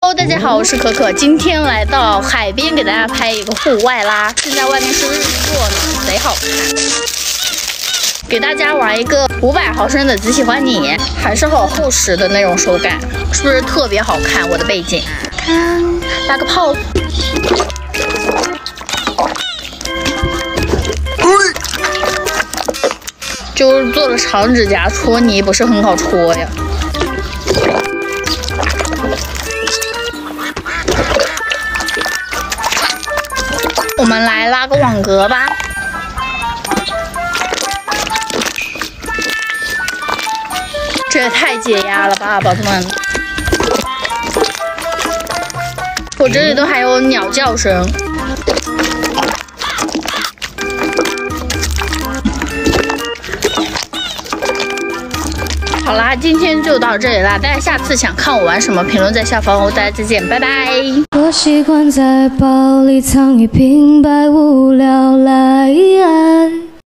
Hello， 大家好，我是可可，今天来到海边给大家拍一个户外啦。现在外面是日落呢，贼好看。给大家玩一个500毫升的只喜欢你，还是好厚实的那种手感，是不是特别好看？我的背景，看打个泡。就是做了长指甲，搓泥不是很好搓呀。我们来拉个网格吧。这也太解压了吧，宝子们！我这里都还有鸟叫声。好啦，今天就到这里啦！大家下次想看我玩什么，评论在下方哦。大家再见，拜拜。我习惯在包里藏一瓶百无聊。